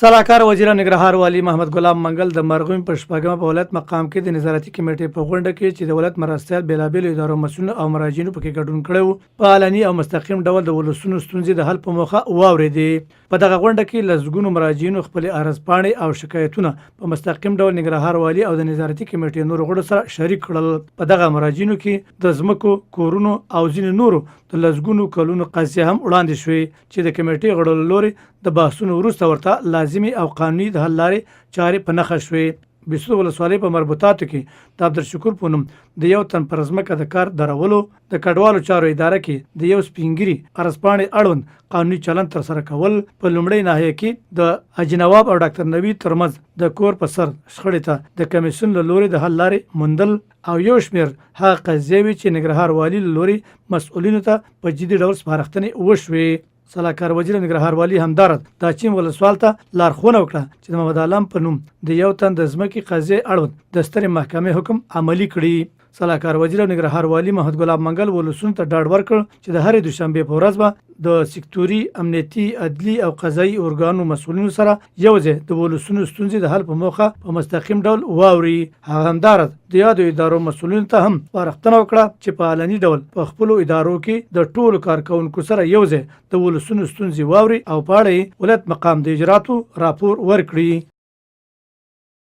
سلاکار وزیر ننګرهار والي محمد غلام منګل د مرغوم په شپږمه په ولایت مقام کې د نظارتي کمیټې په غونډه کې چې د ولایت مرستیال بیلابېلو ادارو مسؤلین او مراجعینو پکې ګډون کړی په علني او مستقیم ډول د ولسونو ستونزې د حل په موخه واورېدې. په دغه غونډه کې لسګونو مراجعینو خپل عرضپاڼې او شکایتونه په مستقیم ډول ننګرهار والي او د نظارتي کمیټې نورو غړو سره شریک کړل. په دغه مراجعینو کې د ځمکو، کورونو او ځینې نورو د لسګونو کلونو قضیې هم وړاندې شوې چې د کمیټې غړو له لوري د بحثونو وروسته ورته لازمي او قانوني د حل لارې چارې په نښه شوې. بسود ولسوالۍ په مربوطاتو کې د عبدالشکور په نوم د یو تن پر ځمکه د کار درولو د کډوالو چارو اداره کې د یو سپینګري عرضپاڼې اړوند قانوني چلند ترسره کول، په لومړۍ ناحیه کې د حاجي نواب او ډاکټر نوید ترمنځ د کور په سر شخړې ته د کمیسیون له لوري د حل لارې موندل او یو شمېر هغه قضیې وې چې ننګرهار والي له لوري مسؤلینو ته په جدي ډول سپارښتنې وشوې. سلاکار وزیر ننګرهار والي همدارد د اچین ولسوال ته لارښوونه وکړه چې د محمد عالم په نوم د یو تن د ځمکې قضیې اړوند د سترې محکمې حکم عملي کړي. سلاکار وزیر ننګرهار والي محمد غلام منګل ولسونو ته ډاډ ورکړ چې د هرې دوشنبې په ورځ به د سکتوري، امنیتي، عدلي او قضایي ارګانو مسؤلینو سره یوځای د ولسونو ستونزې د حل په موخه په مستقیم ډول واوري. هغه همدارد د یادو ادارو مسؤلینو ته هم سپارښتنه وکړه چې په علني ډول په خپلو ادارو کې د ټولو کارکوونکو سره یوځای د ولسونو ستونزې واوري او په اړه یې ولایت مقام د اجراتو راپور ورکړي.